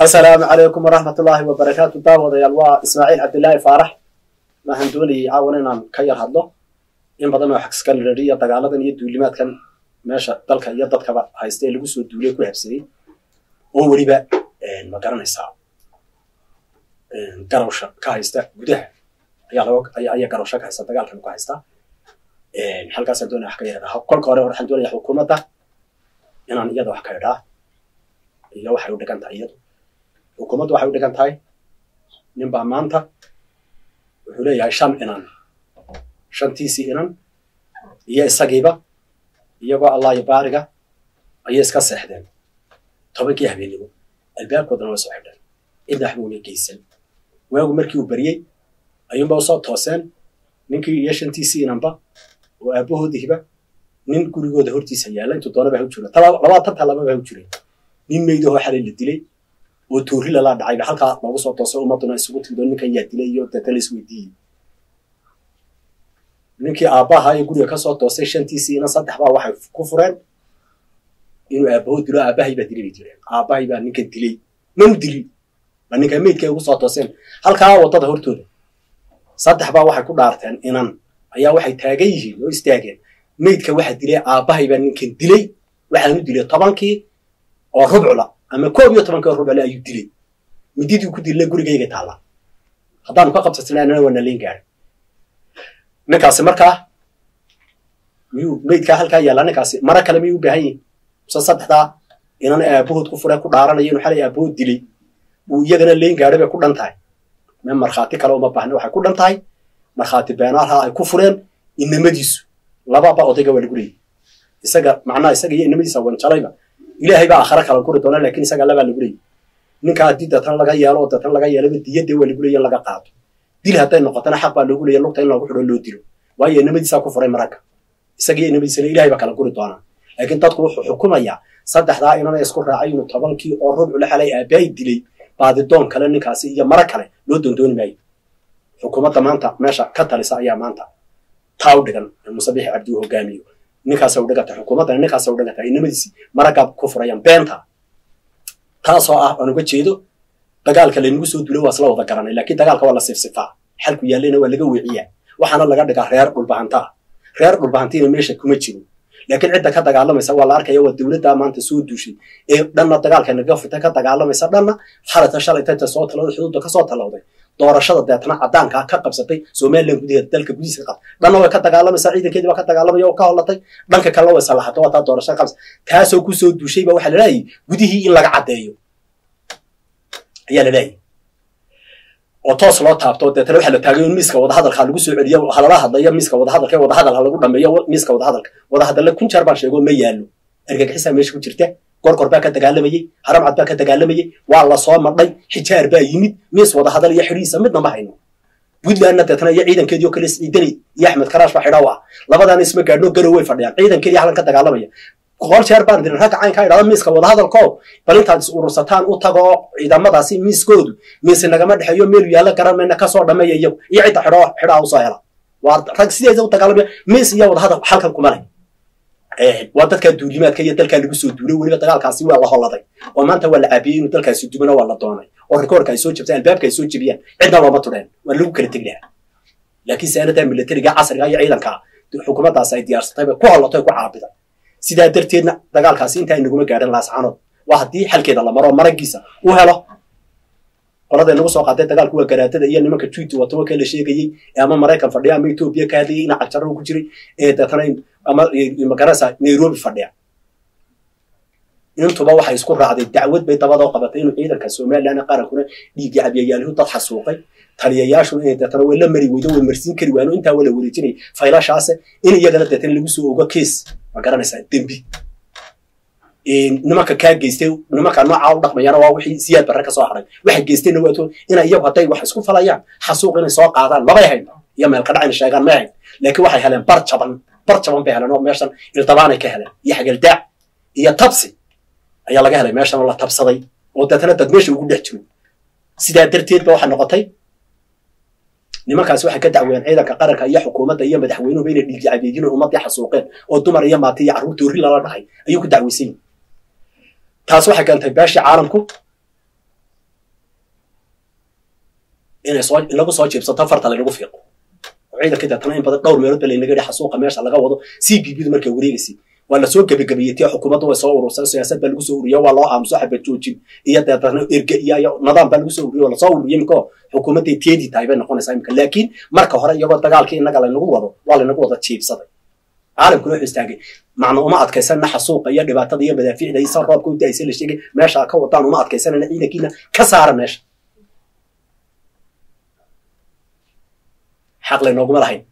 السلام عليكم ورحمة الله وبركاته. داود يا إسماعيل عبد الله فارح ما هندوني عاوننا كير هذا إن بدنا حكس كان الرياض تقالدن يدو اللي ما كان ماشى طلق يضد كبا هايستي اللي جسوا الدولة كلها بسري هو اللي بقى ما قرن الساعة قروشة كهايستا جده أي قروشة كهايستا تقال كانوا كهايستا حلقة سدونا حكاية كل قارئ ورح ندوني حكومته إن أنا يدو حكاية إلا واحد يقول كان تعيد حكومته واحد يقول كان تعي نبى مانتا وحولي يا شام إنان شام تيسي إنان هي السجيبة يقول الله يبارك أي إسكاس حدين طبعا كي هبيني الباب كودنا وسحدين إذا حموني كيسن ويقول مركي بريء أيوم بوصل توسن نينكي يشان تيسي إنان با وأبوه ذهبا نين كوريجو دهورتي سيالا أنتو طالب بهوجرة طلع طلب بهوجرة نين ميدو حال اللي دلي وتوري لا دعي بحلقة بوصل توسن وما تنا سقوط بدون نكيا دلي يو تتلس ودي ninkii aabaha ay guriga ka soo toosay shantiisii ina saddex baa waxay ku fureen inuu aabahu dilo aabahay baa dilay jireen aabahay baa ninka dilay man dili ninka meedkay ugu soo tooseen halkaa wadada hortooda saddex baa waxay ku dhaarteen inan ayaa waxay taagan yihiin oo istaageen meedka waxa dilay aabahay baa ninka dilay waxaanu dilay 10kii oo rubcula ama 12kii oo rubcula ayuu dilay mididii ku dilay gurigayga taala haddaan ka qabsatnaa wana leen gaar ninkaasi markaa miyuu meydka halkaa yaala ninkaasi mara kale miyuu baahan yahay saddexda inaan aabahood ku fureen ku dhaaranayeen inuu xalay aabahood dilay uu iyagana leen gaadhay bay ku dhantahay ma marxaati kale uma baahna waxay ku dhantahay marxaati beenaha ay ku fureen inamadiisu laba odayga waa lagu leeyahay isaga macnaa isaga iyo inamadiisa wanjalayba ilaahay baa aakhira kala kuri doona laakiin isaga laba lagu leeyahay ninka hadii tan laga yeelo oo tan laga yeelo diyada waa lagu leeyahay laga qaato dil haday noqotana xaq baa loogu leeyahay lugta in lagu xidho loo dilo waayo inamadiisa ku furay maraka isaga inamadiisa ilaahay baa kala guri doona laakiin dadku wuxuu xukumayaa saddexda inana isku raacay inuu 10kii oo rubc la xalay aabay dilay baadi doon kale ninkaasi iyo mara kale loo doondooni maayo xukuumadda maanta meesha ka talisa ayaa maanta taa u dhigan Musabbix Cabdi hogaamiyo ninkaas u dhigata xukuumadda ninkaas u dhigata inamadiisi maraka ku furayaan beenta taasoo ah aan uga jeedo dagaalka la inagu soo duulay waa isla wada garanay laakiin dagaalka waa la sifsifaa xalku yaalena waa laga weeciyaa waxaana laga dhigaa reer dhulbahantiina meesha kuma jiro laakiin cidda ka dagaalamaysa waa la arkaya waa dawladda maanta soo duushay ee dhanna dagaalka naga furtay ka dagaalamaysa dhanna xalata shalay inta soo talawday xuduudda ka soo talawday doorashada deetna cadaanka ka qabsatay Soomaaliland gudaheeda dalka gudihiisa qab dhanna way ka dagaalamaysa ciidankeedii waa ka dagaalamaya oo ka howlatay dhanka kale way salaxato waa taa doorashada qabs taasoo ku soo duushay ba waxa la leeyahay gudihii in laga cadeeyo ayaa la leeyahay oo toos loo taabto deetana waxa la taagay in miiska wada hadalka lagu soo celiyo halala hadlaya miiska wada hadalka lagu dhameeyo miiska wada hadalka kun jeer baan sheego ma yaalo argagixisa meesha ku jirta gorgor baa ka dagaalamayay haram cad baa ka dagaalamayay waa la soo madhay xijaar baa yimid miis wada hadal iyo xiriisa midna ma hayno Puntland deetana iyo ciidankeedii oo kale ciidani iyo Axmed Karaash waxa xidhaw labadaan isma gaadhno garow way fadhiyaan ciidankeedii halan ka dagaalamaya qol jeer baan dirin rag cayn ka idhaado miiska wada hadalko bal intaad is urursataan u tago ciidamadaasi miiskoodu miis nagama dhaxeeyo meel yaala garamayna ka soo dhameeyay iyo cid xidhaa u soo hela waa rag sideeda u dagaalamaya miis iyo wada hadal halkan kuma leh waa dadka duulimaadka iyo dalka lagu soo duulay waliba dagaalkaasi waa la holaday oo maanta waa la caabiyay inuu dalkaasi dumana waa la doonay oo rikoorka ay soo jabtay albaabka ay soo jabiyaan cidna looma tudeen waa lagu kala tegay laakiin saanada militariga casriga iyo ciidanka xukuumaddaas ay diyaarsatay ku holatay ku caabiday sidaa darteedna dagaalkaasi inta inaguma gaadhan laascaanood waa haddii xalkeeda la maro maragiisa u helo qolada inagu soo qaaday dagaalku waa garaatada iyo nimanka Twitter wato waa kala sheegayay ama Mareykan fadhiya ama Ethiopia ka hadlayay ina cagtaro ku jiray dadana ama magarasa Nairobi fadhiya intuba waxay isku raacday dacwad bay dabada qabatay inuu ciidanka Soomaaliland qarankuna dhiig cabiyayaal dad xasuuqay taliyayaashu dadana way la mari weydo way marsiin kari waano inta wala wareejinay faylashaas in iyagana dadana lagu soo oga case magaranaysa dambi nimanka ka geystay nimanka nooca u dhaqmayana waa wixii siyaad barra ka soo haray waxa geystayna waa to in iyagu haday wax isku falayaan xasuuq inay soo qaadaan laba yahay iyo meel ka dhacay sheegan ma laakiin waxay heleen barjaban bay heleen oo meeshan iltabaanay ka heleen iyo xagal daac iyo tabsi ayaa laga helay meeshan la tabsaday oo dadana dad meesha ugu dhex jiro sidaa darteed ba waxa noqotay nimankaas waxa ka dacween ciidanka qaranka iyo xukuumadda iyo madaxweynuhu inay dhiig cabeeyeen ummadii xasuuqeen oo dumar iyo maati iyo carruur toori la dhahay ayuu ku dacweysan taas waxa keentay baashi caalamku lagu soo jeebsato farta lagu fiiqo ciidanka dadna in badan dhowr meelood bal inaga dhax suuqa meesha laga wado CBB markay wareegaysi wala soo gabagabiyay xukuumaddu way soo urursan siyaasad bal lagu soo ururiyo waa loo aamuso xabad joojin iyo dadna erga iyo nidaam bal lagu soo ururiyo wala soo ururiyo imko xukuumadda teedi taayba noqonaysa imka laakiin marka hore iyagoo dagaalkii inaga la nagu wado waa la nagu wada jiibsaday caalamku wuxuu istaagay macna uma adkaysan xasuuqa iyo dhibaatada iyo madaafiicda iyo roobka u daayay la sheegay meesha ka wadaan uma adkaysan ciidankiina ka saara meesha حق لنوغما لهين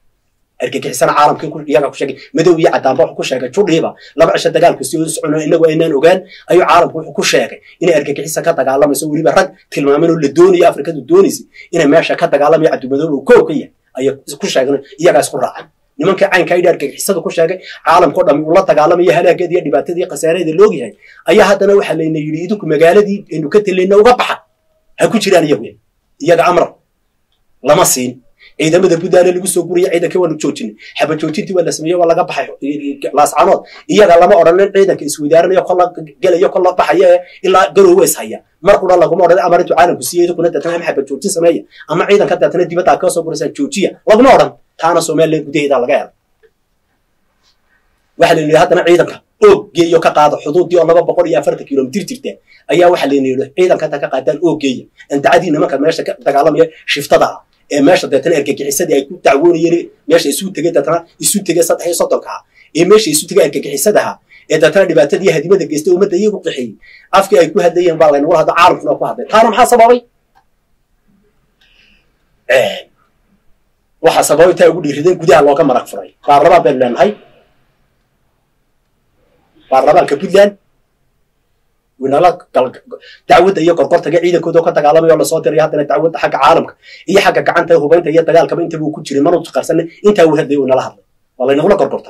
argagixisana caalamkii ku iyaga ku sheegay madow iyo cadaanba wuxuu ku sheegay judhiiba laba cisho dagaalku sii socno inagu aynaan ogaan ayuu caalamku wuxuu ku sheegay inay argagixisa ka dagaalamayso waliba rag tilmaameen oo la doonaya Afrikadu doonaysi inay meesha ka dagaalamayo cadumadow oo koob ka yahay ay ku sheegeen iyaga isku raacay nimanka caynka ay argagixisada ku sheegay caalamku dhami uu la dagaalamayo halaageed iyo dhibaatadii qasaareeda loo yahay ayaa haddana waxa la yiri idinku magaaladii inuu ka taleenna uga baxa ha ku jiraan iyaga amr lama siin ciidamada budaale lagu soo guriyay ciidanka waa joojin xaba joojintii waa la sameeyay waa laga baxay laascanood iyaga lama oran ciidanka isweydaaranayo kala galayo kala baxaya ilaa garoowe is haya markuu laguma oran amarintu caalamku siiyay kuna dadna xaba joojin sameeyay ama ciidanka dadna dibadda ka soo guraysan joojiya laguma oran taana Soomaaliland gudaheeda laga yaab waxa la yiraahdaa hadana ciidanka oo geeyo ka qaado xuduudii 240 kiiloomitir jirta ayaa waxa la yiraahdaa ciidanka ka qaadaan oo geeyo inta cadii nimanka meesha ka dagaalamaya shiftada meesha dadna argagixisada ay ku dacwoonayeen meesha isu tagay dadna isu tagay 330 meesha isu tagay argagixisadaha dadna dhibaatadii hadimada geystay umada iyagu qixiyay afkii ay ku hadlayeen baa layn wada caalamkuna ku hadlay taana maxaa sababay waxa sababay taa ugu dhiirideen gudaha looga maraq furay baarlamaanka baan leenahay baarlamaanka Puntland ونلا دعوة أيه قرقرت جاي كودو كتعلم يلا صوتي هذا دعوة حق عالمك هي حق عنده هو بنت هي تجال كمان تبغى كتير ما نتذكر سنة أنت وهذا ونلا هذا والله إنه ولا قرقرت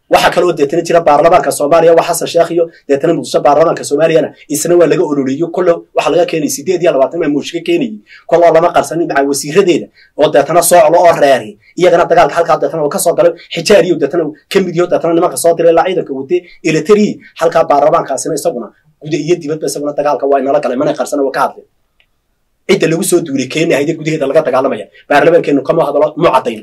وحكى له ديتني ترى بارلمان كسوماليا وحسن شيخيو ديتني مدرسة بارلمان كسوماليا أنا السنة ولا جاء ليه كله وحلاقي كاني سيدي دي على بعضهم مشكلة كاني كل الله ما قرصني مع وسيرة دينا وديتنا صاع على أراري إيه أنا تجال حلقة ديتنا وكسر دلو حجاري وديتنا كم فيديو ديتنا ما كسر دلو العيدة كودي إلى تري حلقة بارلمان كسنة يسقنا guud iyadii bad basaguna dagaalka waa inala kale mana qarsana waa ka hadlay cid lagu soo duulay Kenya hay'ad gudaheeda laga dagaalamaya baarlamaankeenu kama hadlo mucadayn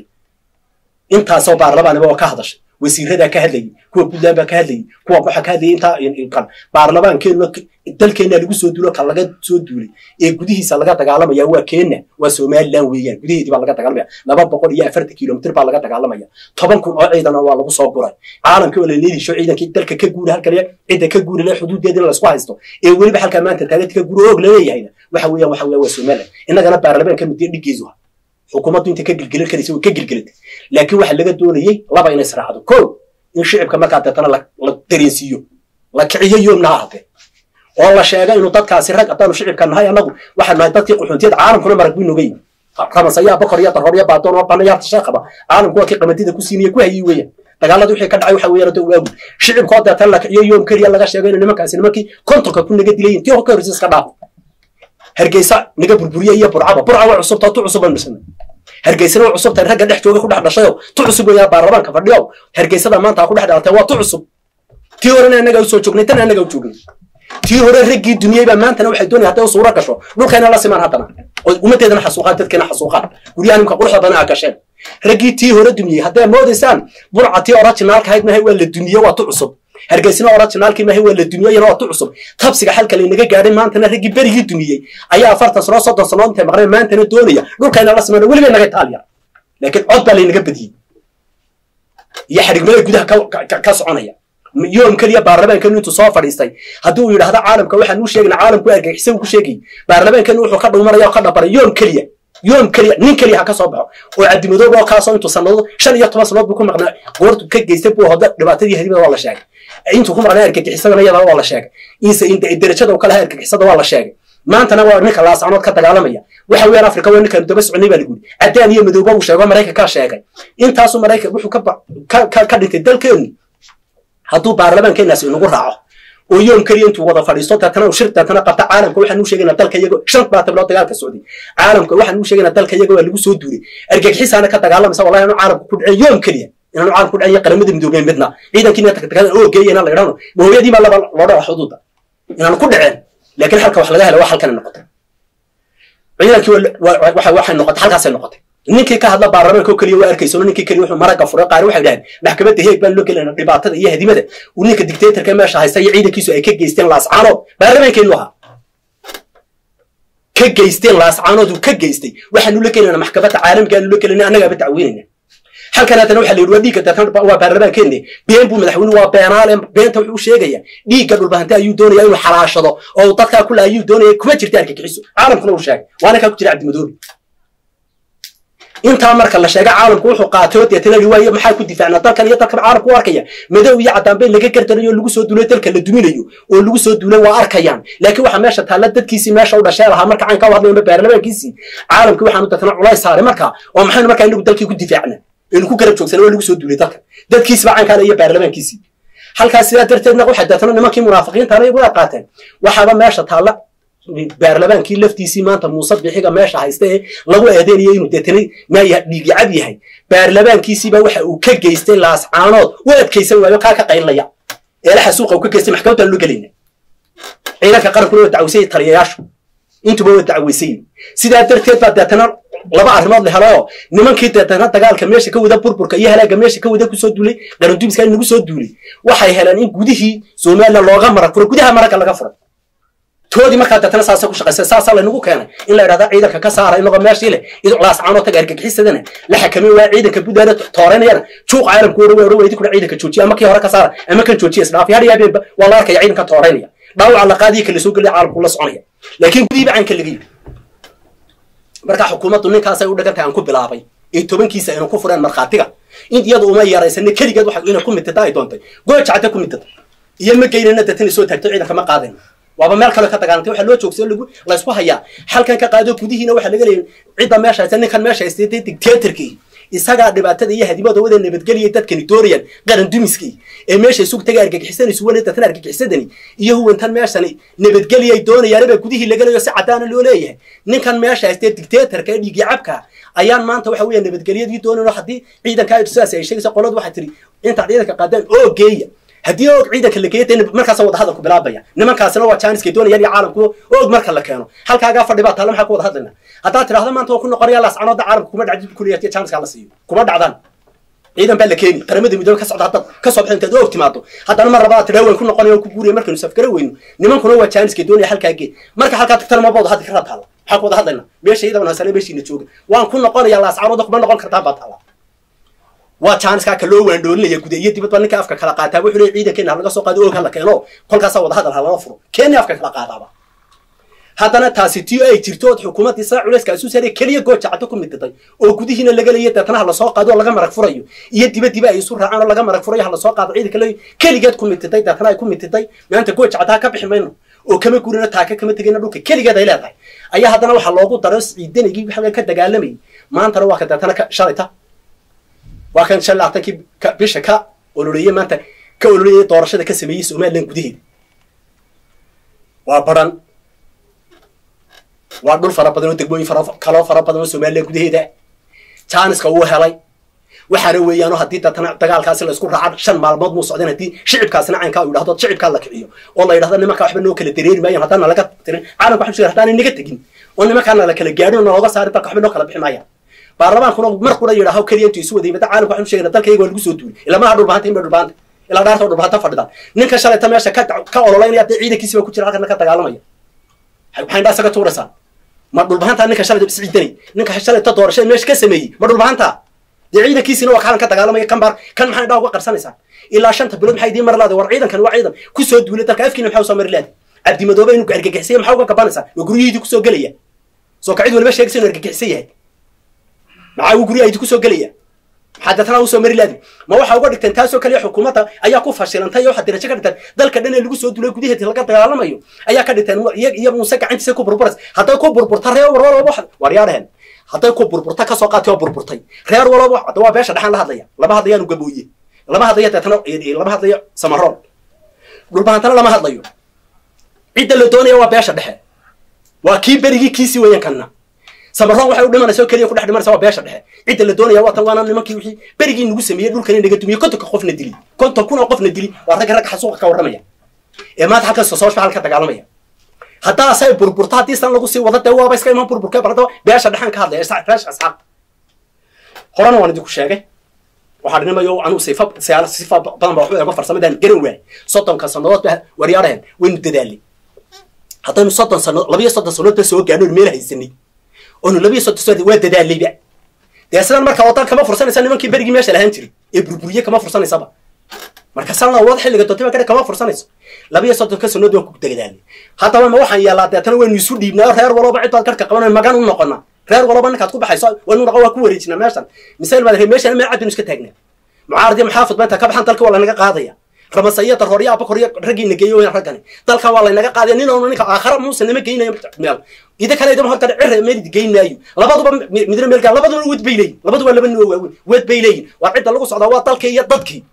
intaas oo baarlamaanba waa ka hadashay wasiirada ka hadlayay kuwa Puntland ka hadlayay kuwa waxa ka hadlayay inta baarlamaankeenu dalkeena lagu soo duulo ka laga soo duulay ee gudihiisa laga dagaalamaya waa Kenya waa Soomaaliland weeyaan gudaheedii baa laga dagaalamaya 240 kiiloomitir baa laga dagaalamaya 10 kun oo ciidan waa lagu soo guray caalamka wala leeyahay ciidankii dalka ka guuray halkan cid ka guuray la xuduudeedina la isku haysto ee waliba halka maanta taagad ka guuray oo leeyahay waxa weeyaan waa Soomaaliland inagana baarlamaanka mid dhigiisu xukuumaddu inta ka gilgilay kaliya way ka gilgilay laakiin waxa laga doonayay laba inay israacdo koow in shicibka marka dadana la dareensiyo la kiciyo yoomna ahde oo la sheegay inuu dadkaasi rag ataan shicibka nahay anagu waxa nahay dadkii quxuntiyada caalamkuna marag buu nogay qamasaya boqoriya tarhoriya baadoon oo banayaarta shaqaba caalamku waa ki qamadida ku siinay ku hayay weeyaan dagaaladu wixii ka dhacay waxa weeyaan oo waagu shicibka oo dadana la kiciyo yoom kaliya laga sheegay in nimankaasi nimankii kontonka ku naga dilayeen tii ka horreysay iska dhaaf hargeysa naga burburiya iyo burcaba cusub taa cusub aan misna hargeysana cusub taa ragga dhex jooga ku dhex dhashayo tu cusub weeyaa baarlamaanka fadhiyo hargeysada maanta ku dhex dhalatay waa tu cusub tii horena anaga soo joognay tan anaga u joognay tii hore raggii duniyada maanta waxay doonayaan haday suura gasho dhulkeena la siman hadana oo umadeedana xasuuqaan dadkeena xasuuqaan guriyaan ka quruxda bana gasheen raggii tii hore duniyada haday moodaysan burcati originalka haydna waa la duniyo waa tu cusub hargeysina originalkii ma waa la duniyay waa tu cusub tabsiga halka la inaga gaarin maanta ragii berigii duniyay ayaa 40 sano 30 sano inta maqreen maanta doonaya dhulkeena la siman waliba naga Italiya laakiin cod baa la inaga badiyay ya xarigmada gudaha ka soconaya يوم كليا بارلمان كانوا تصافى فريستي هدول يرهدا عالم كواحد نوش يجنا عالم كواحد يحسوا كل شيء بارلمان كانوا يروحوا قبل مرة يقدر برا يوم كليا نين كليا هكذا وعد مدور بقى كاسون تصنعوا شن يتواصل بكم مقنع قرط كج يستبوا هذا دبعتي هذي والله شاك أنتوا كم مقنع كج يحسوا أنا يلا والله شاك أنت الدرجة وكلها كج يحسوا والله شاك ما أنت نوع نك خلاص عناد كتر عالمية وحوي أفريقيا وين كانوا بس عني بالجود عداني مدوبة وشباب مريكا كاشاك أنت أصلا مريكا وحو كبر الدل كوني هادو بارلمان كيناس إنه قرعه ويوم كريم تو وضع فريستات تنا وشرطة تنا قطع عالم كل واحد نوش يجينا تلك يجو شرط بعد بلاد تجارك السعودي عالم كل واحد نوش يجينا تلك يجو اللي بيسود دوري أرجع حس أنا كتر عالم سوا والله أنا عالم كل يوم كريم أنا عالم كل أي قرن مدن دوبين بدنا إذا كنا تكتر أوه جاي أنا اللي رانو وهو يدي ما لا وضع حدوده أنا كل عين لكن حركة وحلقها لو حلقة النقطة ciidankii waxay noqotay halkaasay noqotay ninkii ka hadla baarlamaanka kaliya waa arkayso ninkii kaliya wuxuu maraga furay qaar waxay dhahan maxkamadda heeg baan loo gelina dhibaatada iyo hadimada uu ninka dictatorka meesha haysta iyo ciidankiisu ay ka geysteen laascaano baarlamaankeenu aha ka geysteen laascaanood uu ka geystay waxaanu la gelinaa maxkamadda caalamiga aanu la gelinaa annaga dacweynayna halkan hadana waxa la yiri waa dhiigga dadkan waa baarlamaankeena been buu madaxweynuhu waa beenaale beenta wuxuu sheegaya dhiigga dhulbaanta ayuu doonaya inuu xalaashado oo dadka kula ayuu doonaya kuma jirta arkixiso caalamkuna uu sheegay waana ka ku jira Cabdi Madoobe inta marka la sheegay caalamku wuxuu qaatay deetana riwaayo maxay ku difaacnaa dalkan iyo dalka caalamku arkaya madow iyo cadaan bay laga gartanayo lagu soo duulay dalka la duminayo oo lagu soo duulay waa arkayaan laakiin waxa meesha taala dadkiisi meesha u dhashay laha marka aan ka wadnay baarlamaankiisi caalamku waxaanu dadna culays saaray marka oo maxay marka inagu dalkii ku difaacnaa inuu ku garab joogsan oo lagu soo duulay dalka dadkiisa baan kale iyo baarlamaankiisi halkaas sida darteedna waxa dadna nimankii munaafiqiinta ay uga qaateen waxaba meesha taala baarlamaankii laftiisii maanta Muuse Bixiga meesha haystay lagu eedeynayay inuu deetay ma dhiig cab yahay baarlamaankiisii ba waxa uu ka geystay laascaanood oo adkaysan waayo ka qaylaya eelaha suuqa uu ka geystay maxkamadda loo galinay ciidanka qaranku oo dacwasay taliyayaashu intuba waa dacwasay sida darteed baa deetana laba arrimood la helo nimankii deetana dagaalka meesha ka wada burburka iyo halaaga meesha ka wada ku soo duulay qarandumiska inagu soo duulay waxay heleen in gudihii Soomaaliya looga maray gudaha marka laga furay toodi marka dadna saasa ku shaqeysay saasa la nagu keenay in la yiraahdo ciidanka ka saaray inaga meeshii leh idoo laascaano taga argagixisadana la xakameeyay waa ciidanka budaana tooranayna juuq caalamku weeydi ku ciidanka joojiya ama kii hore ka saara ama kan joojiya isdhaaf yaariya wala arkay ciidanka tooranaya dhaawac la qaadiyo kala soo galay caalamku la soconaya laakiin gudiba aan kala geeyay marka xukuumaddu ninkaas ay u dhagantay aan ku bilaabay ee tobankiisa inuu ku fureen marxaatiga in iyadu uma yaraysan kaligeed waxa inay ku midtay ay doontay goojacada ku midtay iyo ma geynana dadna soo tagtay ciidanka ma qaadeen waaba meel kale ka tagaantay waxa loo joogsan la isku hayaa halkan ka qaado gudihiina waxa laga leeyahay cida meesha aysan ninkan meesha haystay dictatorkii isaga dhibaatada iyo hadimada wada nabadgeliye dadkani dooriyaan qaran dumiskii ee meesha isugu tagay argagixisanaysu wala dadna argagixisadani iyo huwantan meeshani nabadgeliye doonayaan gudihii laga leeyahay si cadaan loo leeyahay ninkan meesha haystay dictatorka dhigi cabka ayaan maanta waxa weeyaan nabadgeliyadii doonayno hadii ciidanka ay tusaas ay sheegayso qoladu waxa tiri inta ciidanka qaadaan oo geeya hadii oo ciidanka la geeyay markaas wada hadal ku bilaabaya nimankaasna waa Chinese doonayaan caalamku oo marka la keeno halkaaga fadhiba taala maxaa ku wada hadlayna hadaa tiraahdo maanta oo ku noqonaya laascaanoda caalamku kuma dhacay kuliyada Chinese la siiyo kuma dhacdan ciidan baa la keenay qaramada midoobe ka socda hadda ka soo bixinta oo timaado hadana mar labaad tiraahdo ku noqonayo ku guuriyo markanu safkara weyno nimankuna waa Chinese doonaya halkaaga marka halka tagtana ma bood hadda ka taala maxaa ku wada hadlayna meesha ciidan wana meeshina jooga waan ku noqonaya laascaanoda kuma noqon kartaa baa taala waa chance ka loo weendoolinaya gudaha dibadba ninka afka kala qaataa wuxuu leeyahay ciidankeena laga soo qaado oo kala keeno kolkaas wada hadal hala furo Kenya afka kala qaadaba hadana taasi tii ay jirto xukuumadda isaa culayska isu saarey kaliya goojacada ku midday oo gudihiina laga leeyahay dadna la soo qaado laga marag furayo iyo dibadiba ay isu raacaan oo laga marag furayo la soo qaado ciidanka kaligeed ku midday dadna ay ku midday maanta goojacada ka bixi mayno oo kama guurina taaka kama tagayna dhulka kaligeed ay leedahay ayaa hadana waxa loogu daray ciidanigii waxa ka dagaalamay maanta waa ka dadna ka shalayta وكان شل عطاكي بيشكا أولورية ما أنت كأولورية طارشة كسمية سومال لين كديه وبران وعدول فرابدنو تقبلين كلا فرابدنو سومال لين كديه ده تانس كوه هلاي وحروي أنا هدي تقال كاس الأسكور عاد شن معلومات مصعدين هدي شعب كاسنا عن كاو يلاحظ شعب كلا كريه والله يلاحظ إن ما كان حبنا نوكل الترير ما يهتنا لك ترين عالم كحب شيء هتاني نيجتكين وإن ما كان لك الجارين ولا صار تك حبنا نوكل بحماية baarlamaan kuna markuu yiraahdo kaliya isu waday mid caalamku waxaan sheegnaa dalkayga lagu soo duulay ilaa ma hadhul baahantay ma dhulbaanta ilaa dhaarto dhulbaanta fadhida ninka shalayta meesha ka ololeynaya ciidankiisa ku jira halkan ka dagaalamaya waxaan dhaasaga tuuraysan ma dhulbaanta ninka shalayta bisciidanay ninka shalayta doorashay meesha ka sameeyay ma dhulbaanta ciidankiisina waa ka dagaalamaya kan maxay dhaw uga qarsanaysan ilaa 5 bilood maxay diin mar laada war ciidankan waa ciidan ku soo duulay dalka afkiina maxay soo mari laada Cabdi Madoobe inuu argagixisay maxay uga qabanaysan waa guriyadii ku soo galaya soo kacid walba sheegaysan argagixisay معاو غوري اي كسو غليا حدثنا او سو مريلادي ما waxa uga dhigteen taasoo kaliya xukuumadda ayaa ku fashilantay oo xadirajo ka dhigtay dalka dhan ee lagu soo duulay gudaheeda laga dagaalamayo ayaa ka dhigteen iyaga Muuse gacantiisa ku burburas haday ku burburta reer walba war yaareen haday ku burburta ka soo qaatay oo burburtay reer walba waa beesha dhaxan la hadlaya laba hadlayaan gabooye laba hadlaya tatana laba hadlaya samaroon dhulbaantana lama hadlayo cid la doonaya waa beesha dhexe waa kii berigi kiisi weeyaan kana samaroon waxa uu dhimanayso kaliya ku dhex dhimanayso waa beesha dhexe cid la doonaya waa tan waana nimankii wixii berigi nagu sameeyay dhulkan inaga dumiyo kontonka qofna dili konton kuna qofna dili waa rag xasuuq ka waramaya ee maad halka soo halka dagaalamaya hadaa say burburta hadii san lagu sii wada dawaaba iska iman burburka barado beesha dhaxan ka hadlay asxaab qorana waan idinku sheegay waxaan nimayo anu sifa badan baa waxba farsamadan garan waay soddonka sanadood waryaareen weyn dadaali haddaynu 30 sano 32 sanadood soo gaadho meel haysanay oo 32 sanadood waa dadaalay deesana marka wadan kama fursanaysa nimankii berigi meesha lahaan jiray ee burburiye kama fursanaysa marka salna wad xilliga doonta kama fursanayso 32 sanadood waan ku dagaalay hadaba ma waxaan yeelaa deetana waynu isu dhiibnaa reer walba cid ka qabanay magan u noqona reer walba ninkaad ku baxayso waynu noqon waa ku wareejina meeshan misal ma meeshan ma cadin iska taagnaa mucaaradi maxaafid banta ka baxan dalka wala naga qaadaya ramasayada horiya abakoriya ragina geeyo ragani dalka wala naga qaadaya ninka aakhira muusan nama geeynayo meel ida kale idama horta cirre meel geeynayo labaduba midna meel ka labaduba wad beelay labaduba laba noo waaweyn wad beelay waa cid lagu socdaa waa dalka iyo dadkii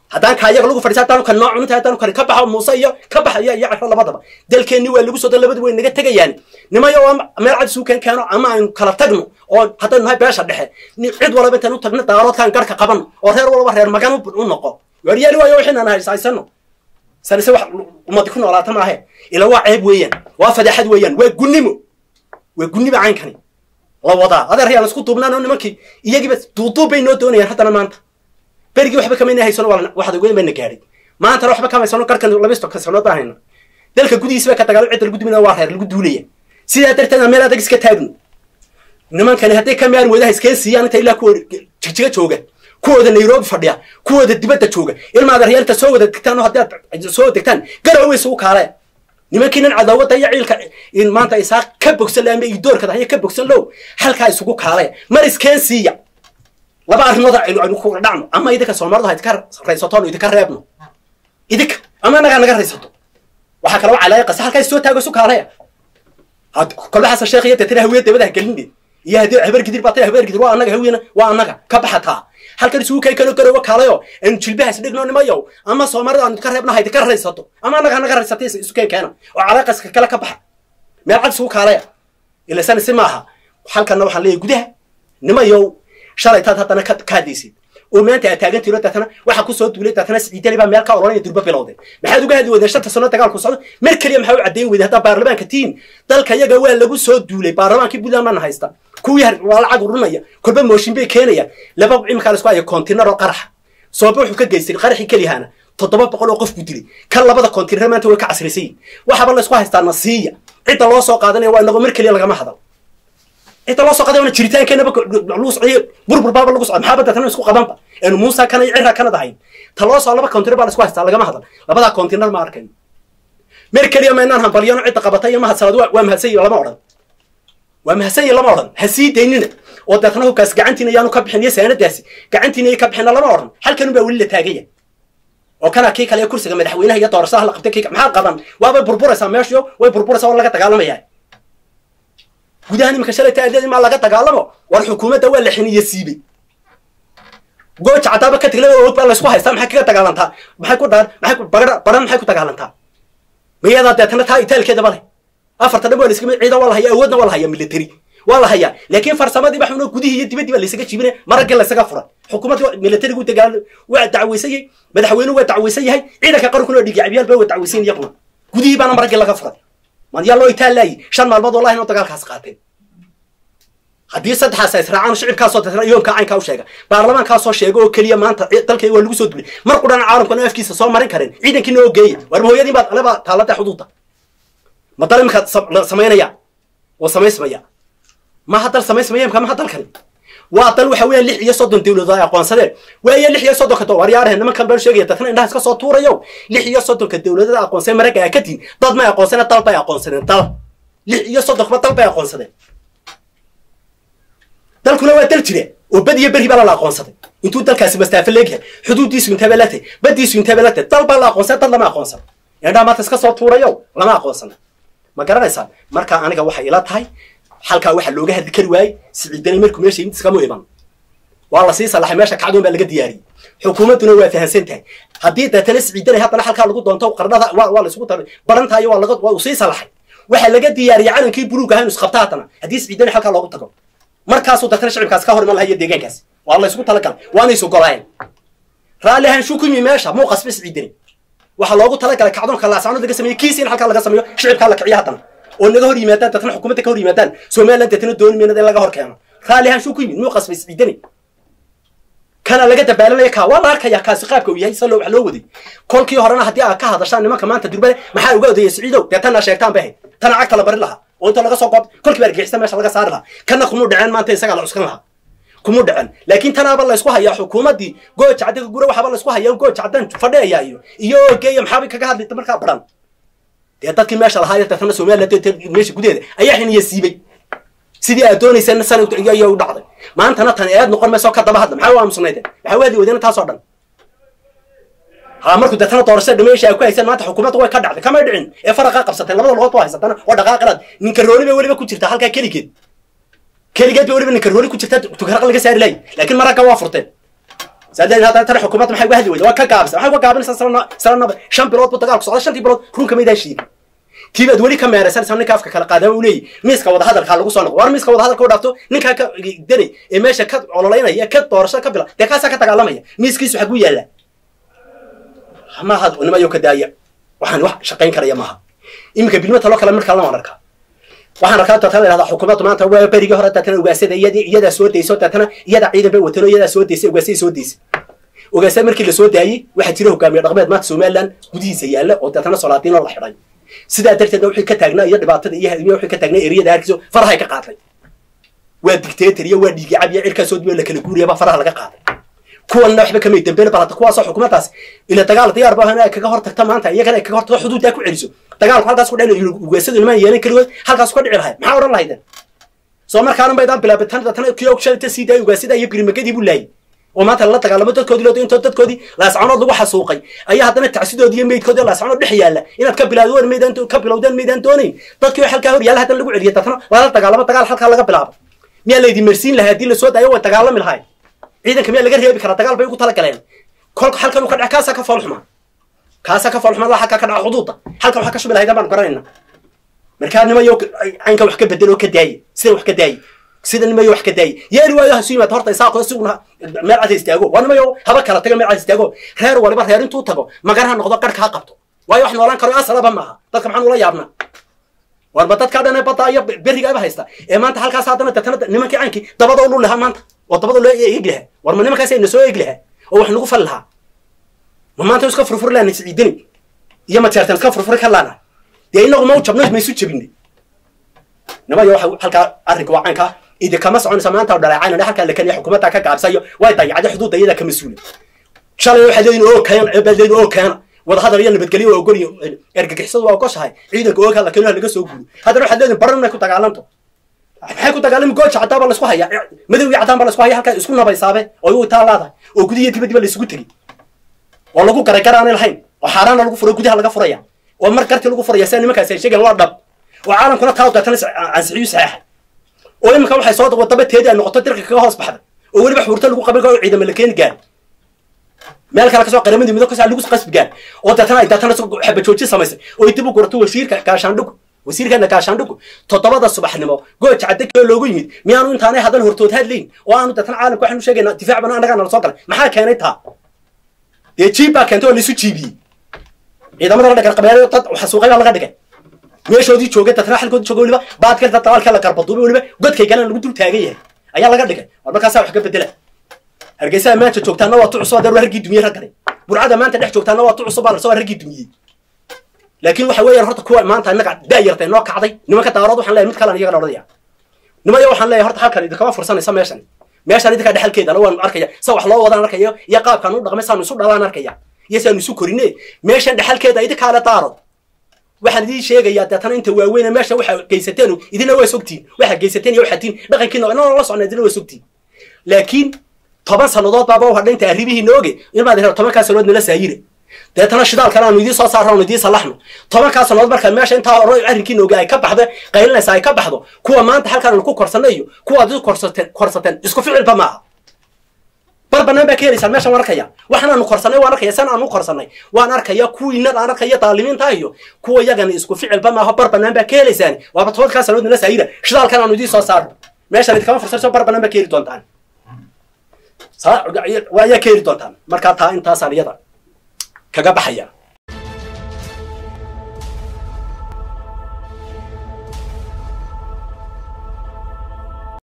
hadaan ka ayaga lagu fariistaan kan nooc cunta hadaan ka baxo Muuse iyo ka baxaya iyo cirre labadaba dalkeeni waa lagu soo labaduba way naga tagayaan nimayo meel cad suukan kaano ama aan kala tagno oo hadaan nahay beesha dhexe cid walba intaan u tagno daaroodkan garka qaban oo reer walba reer magan u noqo wariyali waayo wixina aan haysaysanno sanise wax umad ku noolaata ma ahe ila waa ceeb weeyaan waa fadaxad weeyaan waa gunnimo caankani la wada adeer hayaan isku duubnaano nimankii iyagiiba duuduubay noo doonayaan haddana maanta berigi waxba kama haysano waxaad ugu iman gaarid maanta waxba kama haysano qarkan 2 sano baahayna dalka gudihiisa ka tagaalo cid lagu duminaa waa reer lagu duulaya sida darteed meel adag iska taagno nimankani haday ka meel wadaha iska siiyaan inta ilaa ku jigjiga jooga kuwada Nairobi fadhiya kuwada dibadda jooga ilmaada reerta soo wada degtaan hadii soo degtaan garowe soo kaale nimankiinan cadaawada iyo ciilka in maanta isaaq ka bogsan laamay doorka dahay ka bogsan low halka isugu kaale mar iskeen siiya laba arimood aynu ku dhacno ama idinka Soomaalidu hay ka raysato idinka reebno idinka ama naga raysato waxa kale waa calaaqo halka soo taago soo kaale had kala xasan sheekhiya tatira hawiyada wada galinde iyo hadii habar gidir baatay habar gidir waa anaga ka baxataa halka isugu kay karo kaalayo in jilbahaas dhigno nimayo ama Soomaalidu aan ka reebno hay ka raysato ama naga raysatay isu keena oo calaaqas kala ka baxa meel cad soo kaalaya ila san simaha halkana waxaan leeyahay gudaha nimayo shalay taad hadana ka kaadaysid oo maanta ay taagan tiro dadana waxa ku soo duulay dadana sidii baa meel ka oranay durba bilowday maxaad uga hadii wada shanta sano dagaal ku socdo meel kaliya maxaa u cadeyn wada hada baarlamaanka tiin dalka iyaga waa lagu soo duulay baarlamaankii Puntland haysta kuwii waa lacag urunaya kulba mooshin bay keenaya laba imka la isku ay container oo qarax soo wuxuu ka geystay qaraxi kaliyahana 700 oo qof ku dilay kan labada container maanta way ka casrisay waxa la isku haystaa nasiya cid loo soo qaadanaya waa inagu meel kaliya laga ma hadal inta loo soo qaadanay jiritaankeena luus ciib burbur baaba lagu soo maxaabada tan isku qabanba in Muuse kana cirra kana dahay ta loo soo laba container baa isku haystaa laga ma hadal labada container ma arkin meel kaliya ma inaan hambaliyano cid qabatay ma hadsalad waa mahasay lama oran waa mahasay lama oran hasiideynina oo dadna kaas gacantiina yaanu ka bixinay saanadaasi gacantiina ay ka bixina lama oran halkan baa wali la taagaya oo kana kii kale kursiga madaxweynaha iyo doorashada la qabtay kii maxaa qaban waaba burburaysa meesho way burburaysa oo laga dagaalamaya gudahan imka shalay taadada ma laga dagaalamo war xukuumadda waa la xiniye siibay gooch cadaba ka tigla oo la isku haysta maxay ka dagaalantaa maxay ku daan maxay ku baran maxay ku dagaalantaa mayada dadna taa itaalkeeda bale afarta dhan waa iska mid ciidan walaha awoodna walaha military walaha laakiin farsamadii baxno gudihi iyo dibadii la isaga jibinay marag la isaga furay xukuumadda military gu dagaal waa dacweysay madaxweynuhu waa dacweysay ciidanka qaranku dhigi ciyaal baa dacweysan yaqna gudihi bana marag laga furay man yallo itaalay shan maalmood wallahi inuu dagaalkaas qaateen hadii saddex israacaan shicibka soo tasray yoomka caynka u sheega baarlamaanka soo sheego oo kaliya maanta dalkay waa lagu soo dulay mar qudana caalamkana afkiisa soo marin kareen ciidankii oo geeyay war hooyadii baad alaba taalada xuduuda ma dalimka sameynaya oo sameysmaya ma hadal sameysmaya ma hadalkan waa dal waxa weeyaan 6 iyo 30 dawladood ay aqoonsadeen waaya 6 iyo 30 ka waryaareen nimankan baan sheegay dadna indhaha iska soo tuurayo 6 iyo 30 ka dawladood aqoonsan marag ay ka tiin dad ma aqoonsan dal bay aqoonsadeen dal 6 iyo 30 ba dal bay aqoonsadeen dalkuna waa dal jire oo badiya bari baa la aqoonsaday intuu dalkaasi mastaafo leeyahay xuduudiisu inta balate badiisu inta balate dal baa la aqoonsaday dal lama aqoonsan indhaha ma iska soo tuurayo lama aqoonsan ma garanaysaa marka aniga waxa ila tahay halka waxa looga hadli kari waay siciidana markuu meesha inta iska muuqan wala si salaxay meesha kacdoon baa laga diyaariyay xukuumaduna waa fahansantahay hadii dadana siciidana hadana halka lagu doonto qarnada waa la isku taray barantaayo waa laga waa si salaxay waxa laga diyaariyay calankii buluug ahaan isqabtaatana hadii siciidana halka loogu tago markaasuu dadana shicibkaas ka hor iman lahayd deegaankaas waa la isku talagalay waana isu golayeen raalihan shukumi meesha muu qasbis siciidana waxa loogu talagalay kacdoonka laasacno laga sameeyo kiisiin halka laga sameeyo shicibka la kiciya hadan oo naga hor yimaadaan dadna xukuumadda ka hor yimaadaan Soomaaliland dadna doon meena laga hor keeno raalihan shuu ku yimid muu qasbay isciidani kana laga dabaalanaya ka wala arkaya kaasi qaabka uu yahay salo wax loo waday kolkii horena hadii aad ka hadashaan nimanka maanta durbale maxaa uga odayay Siciidow dadna sheegtaan baa tan cagta la bari laha oo inta laga soo qod kolkii bargixista meesha laga saar laha kana kuma dhaceen maanta isaga la cuskan laha kuma dhaceen laakiin tanaaba la isku hayaa xukuumadii gooja cadiga gura waxba la isku hayaa gooja cadan fadhiyaayo iyo geeyo maxaa ka hadlay markaa baran dadkii meesha lahaa dadna Soomaaliland meesha gudeeda ayaa xiniya siibay sidii aad doonaysan sanad iyo u dhacday maanta tan aad noqon ma soo ka daba hadda maxaa waa musnayde waxa waadi wadina taas oo dhan ha markuu dadna doorashada dhameesha ay ku haysan maanta xukuumaddu way ka dhacday kama dhicin ee faraqa qabsatay labada luqad oo haysatana oo dhaqaaqad ninka rooni bay waliba ku jirta halka kaligeed bay waliba ninka rooni ku jirta tukaraq laga saari lay laakiin maraka waa furteen saadeen hada tan xukuumaddu maxay wahdi wada waa ka gaabsan waxay ka gaabinaysaa sanad 5 bilood buu dagaal ku socday 5 bilood runka meedaa shiid kiibad wali ka meeraysan sanadka afka kala qaadaba uu leeyahay miiska wada hadalka lagu soo noqo war miiska wada hadalka u dhaafto ninka ka dani ee meesha ka ololeynaya ka doorasho ka bila de kaasa ka dagaalamaya miiskiisu xaq u yaala ma had unima yo ka daaya waxaan wax shaqeyn karaya maaha imika bilmata loo kala marka la marka waxaan arkaa dadka leeyahay xukuumaddu maanta waa bariga hore dadna ugaasada iyada soo deeyso dadna iyada ciidan bay watano iyada soo deeysay ugaasay soo deeysay ugaasay markii la soo daayay waxa jira hogaamiye dhaqameed maanta Soomaaliland gudihiisa yaala oo dadna Salaadiin la xiray sida darteed wixii ka taagnaa iyo dhibaatada iyo hadmiyo wixii ka taagnaa eriyada harkiiso faraha ka qaatay waa dictator iyo waa dhiigi cab iyo cirka soo diyo la kala guuriyaba faraha laga qaaday kuwan waxba kama dambeeyay balata kuwaas xukuumaddaas ila dagaal diyaar baa inay kaga hortagta maanta iyagana kaga hortagta xuduudda ku celiso dagaalku halkaas ku dhacay ugaasadu ilmaan yeelan kaligood halkaas ku dhici lahayd maxaa oran lahayd soo markaana baydan bilaabay tan kiyo shaqada sidii ugaasada iyo girimagadii buu laayay oo maanta la dagaalamo dadkoodii loo inta dadkoodii laascanood lagu xasuuqay ayaa hadana tacsidoodii iyo meedkoodii laascanood dhex yaala inaad ka bilaawdo meedan ka bilowdaan meedan doonayn dadkii halka hor yaala hadana lagu celiyo dadna wala dagaalamo dagaal halka laga bilaabo miya leedi marsiin lahayd la soo daayo waa dagaalami lahayd ciidanka miya laga reebi kara dagaal bay ugu tala galeen kolka halkan uu ka dhac kaasa ka falxuma la xaka ka dhac xuduuda halka waxa ka shubay lahayd baan garanayna markaa nima yo aynka wax ka bedelo ka daayay sida wax ka daayay sida nima yo wax ka daayay yeeri waayo hasuuma horta isaaqo sugna meel cad istaago waa nima yo haba kala taga meel cad istaago reer waliba reer intuu tago magaraha noqdo qarka ha qabto waayo wax noolan karo asalaba maaha dadka maxaan ula yaabna war dadka dhan bada iyo beriga ay haysta ee maanta halkaas hadana dadna nimankii aanki dabada u lahaa maanta oo dabada loo eeglaha war ma nimankaas ay soo eeglaha oo wax lagu falaha ma maanta iska furfur laana Siciidani iyo ma jeertan iska furfur ka laana deeynagu ma u jabnay ma isu jabinay nima yo halka arrinka waa aanka إذا كما سعون سمعنا ودلعنا ده كان لكن حكومتها كقابسية وايد ضيعت حدود ضيقة كمسؤول شاء الله حدين أو كان بدين أو كان وهذا ريال بتقولي وأقولي أرجع حسد وأقص هاي عيدك أو كان لكن هذا نقص أقول هذا روح حدين برنا كنت تعلمته حكوا تعلم قوتش عتاب الله سواها ما دو يعتاب الله سواها هكذا يسكننا بيصابه أو يطلع هذا وقولي تبي تبي لسكوتي والله كو كركر عن الحين وحرام لو فرق قدها لقى فريا ومركرت لو فريا سنة ما كان شيء الوضب وعالم كنا تاو تنس عن سعيد صحيح وإما كانوا حيصوت وطبت هذه النقطة ترك كهاس بحر وولي بحورت له قبل قالوا عيد ملكين قال مالك على كسوق قريب من ذوك ساعة لوكس قصب قال وتتنا حب تشوتي سمس ويتبوا قرطوا وسير كاشاندوك وسير كنا كاشاندوك تطبط الصبح نمو قلت عدك لو جيمد ميانو أنت أنا هذا الهرتوت هذلين وأنا تتنا عالم كحنو شيء دفاع بنا أنا كنا نصقل ما حد كانتها يجيبها كنتوا اللي سو تجيبي إذا ما رأيك القبائل وحسوقي على غدك ماشي ودي شوقة تتراح الكود شوقة ولا بعد كده تطلع كلا كربطوبي ولا قد كي كان الجدول تاجيه أيها الله قدك والله كاسة وحكي بدله هرجيسة ما أنت شوقتنا وتعصب ده وهرجي دمية رجلي برعادة ما أنت ده شوقتنا وتعصب على صور هرجي دمية لكن وحوي هرت كوا ما أنت إنك داير تناق عضي نما كتعرض وحنا لا يمكن كلام يجرى رضيع نما يروح حنا لا يهرت حال كان إذا كمان فرصة نسمع ماشان إذا كده حال كده لو أنا أركيا سوى حلا وضع أركيا يقاب كانوا رقم سان نسوق ده أنا أركيا يسأل نسوق كورينه ماشان ده حال كده إذا كان تعرض واحد دي شيء جاي تتنا أنت وين ماشى واحد جيستينه إذا نوى سكتين واحد جيستين يوحدين بقى كنا أنا الله صنع إذا نوى سكتين لكن طبعا سنضاد بابا وهذا أنت قريبه نوجي يبقى ده طبعا كسرود نلا سعيره ده تنا شدال كلام ودي صار ودي صلحنا طبعا كسرود بركة ماشى أنت قريب نوجي كبح ده قايلنا ساي كبح ده كوا ما أنت حكى الكو كرسنايو كوا ده كرستين إسكو فعل بماء بربنا بكيري سال ماشى وركيا وإحنا نقرصناي وركيا سنة نقرصناي وأنا ركيا كوي نر أنا ركيا طالبين تايو كوا يجاني إسكو فعل بما هو بربنا بكيري سان وبتفضل كسرود الناس هيدا شدال كلام ودي صار ماشى اللي كمان فرصة بربنا بكيري تونتان صار ويا كيري تونتان مركاتها أنت صار يدا كجبحية